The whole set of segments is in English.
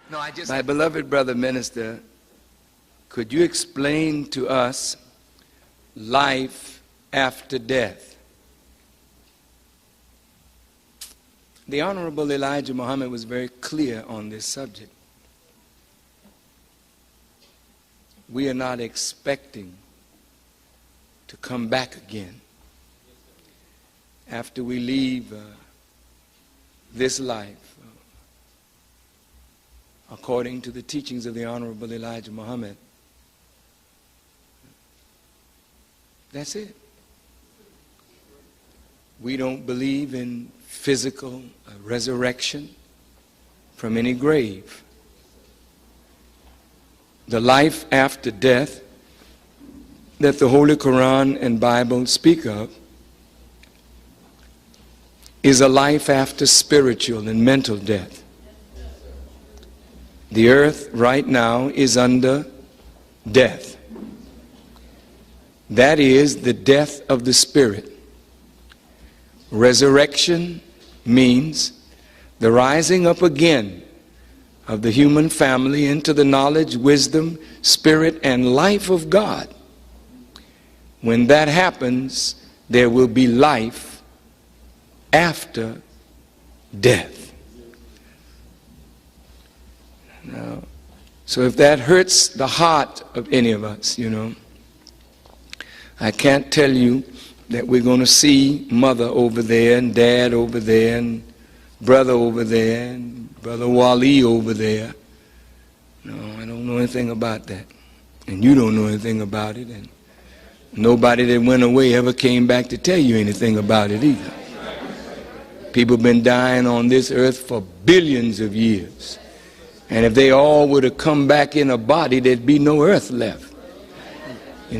My beloved brother minister, could you explain to us life after death? The Honorable Elijah Muhammad was very clear on this subject. We are not expecting to come back again after we leave this life, according to the teachings of the Honorable Elijah Muhammad. That's it. We don't believe in physical resurrection from any grave. The life after death that the Holy Quran and Bible speak of is a life after spiritual and mental death. The earth right now is under death. That is the death of the spirit. Resurrection means the rising up again of the human family into the knowledge, wisdom, spirit, and life of God. When that happens, there will be life after death. Now, so if that hurts the heart of any of us, I can't tell you that we're going to see mother over there and dad over there and brother over there and brother Wali over there. No, I don't know anything about that. And you don't know anything about it. And nobody that went away ever came back to tell you anything about it either. People have been dying on this earth for billions of years. And if they all were to come back in a body, there'd be no earth left.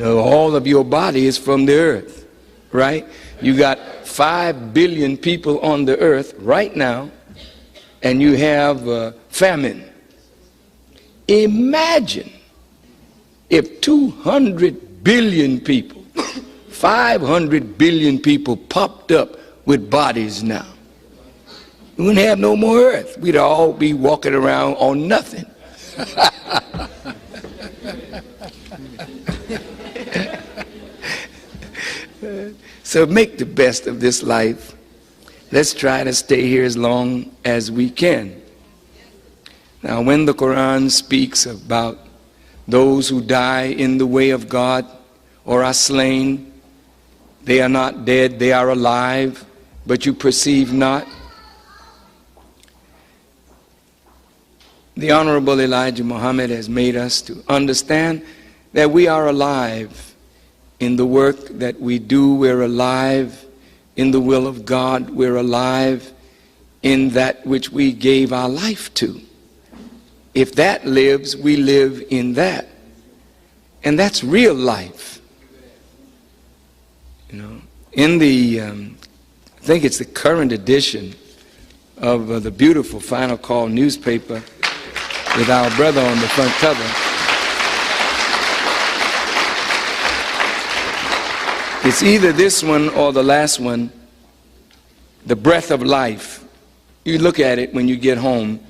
All of your body is from the earth, right? You got 5 billion people on the earth right now, and you have famine. Imagine if 200 billion people, 500 billion people popped up with bodies now. We wouldn't have no more earth. We'd all be walking around on nothing. So make the best of this life. Let's try to stay here as long as we can. Now, when the Quran speaks about those who die in the way of God or are slain, they are not dead, they are alive, but you perceive not. The Honorable Elijah Muhammad has made us to understand that we are alive in the work that we do. We're alive in the will of God. We're alive in that which we gave our life to. If that lives, we live in that. And that's real life. In the, I think it's the current edition of the beautiful Final Call newspaper with our brother on the front cover, it's either this one or the last one, The Breath of Life. You look at it when you get home,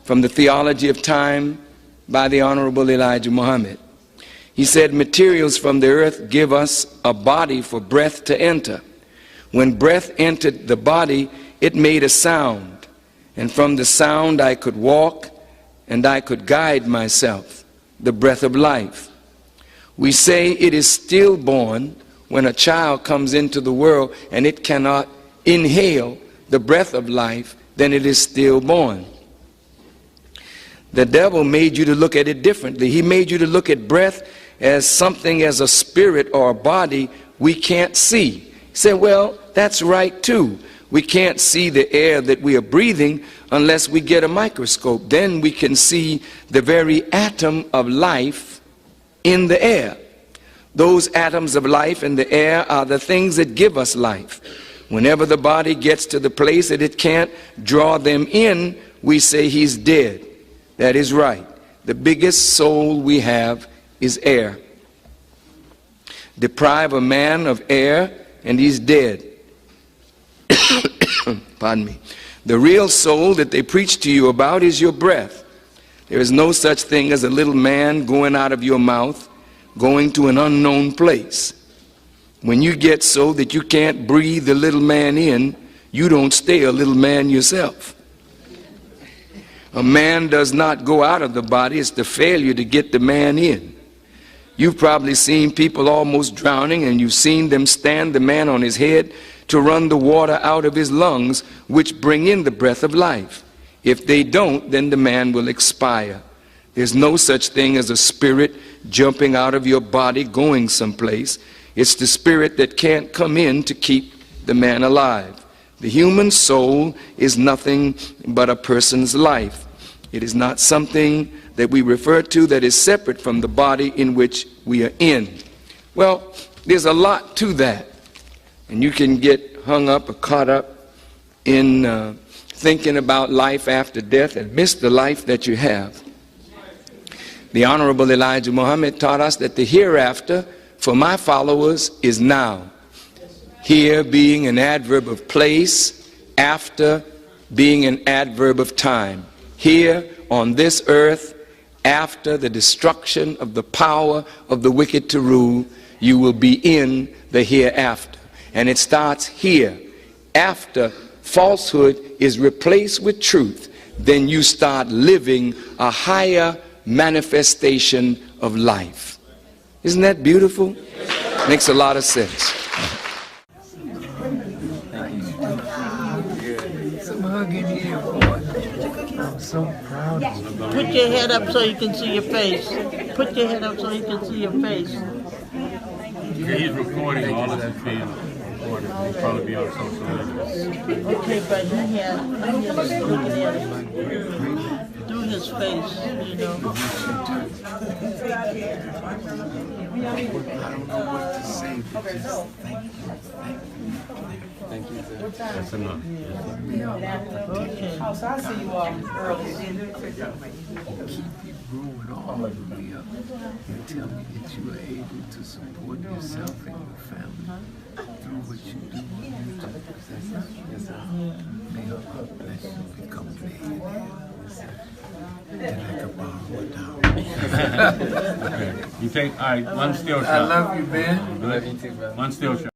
from the Theology of Time by the Honorable Elijah Muhammad. He said, materials from the earth give us a body for breath to enter. When breath entered the body, it made a sound. And from the sound I could walk and I could guide myself, the breath of life. We say it is stillborn when a child comes into the world and it cannot inhale the breath of life, then it is stillborn. The devil made you to look at it differently. He made you to look at breath as something, as a spirit or a body we can't see. He said, well, that's right too. We can't see the air that we are breathing unless we get a microscope. Then we can see the very atom of life in the air. Those atoms of life in the air are the things that give us life. Whenever the body gets to the place that it can't draw them in, we say he's dead. That is right. The biggest soul we have is air. Deprive a man of air and he's dead. Pardon me. The real soul that they preach to you about is your breath. There is no such thing as a little man going out of your mouth, going to an unknown place. When you get so that you can't breathe the little man in, you don't stay a little man yourself. A man does not go out of the body. It's the failure to get the man in. You've probably seen people almost drowning, and you've seen them stand the man on his head to run the water out of his lungs, which bring in the breath of life. If they don't, then the man will expire. There's no such thing as a spirit jumping out of your body going someplace. It's the spirit that can't come in to keep the man alive. The human soul is nothing but a person's life. It is not something that we refer to that is separate from the body in which we are in. Well, there's a lot to that. And you can get hung up or caught up in thinking about life after death and miss the life that you have. The Honorable Elijah Muhammad taught us that the hereafter for my followers is now. Here being an adverb of place, after being an adverb of time. Here on this earth, after the destruction of the power of the wicked to rule, you will be in the hereafter. And it starts here. After falsehood is replaced with truth, then you start living a higher manifestation of life. Isn't that beautiful? Makes a lot of sense. I'm so proud of you. Put your head up so you can see your face. Put your head up so you can see your face. He's recording all of this being recorded. He'll probably be on social media. Okay, but he had looking at it through his face, you know. I don't know what to say, but just thank you. That's enough. Okay. So I see you all early. Keep you growing all the way up and tell me that you are able to support yourself and your family through what you do on YouTube. Yes, sir. May God bless you, become billionaire. And I can borrow $1. Okay. You take, all right, one still shot. I love you, man. One still shot.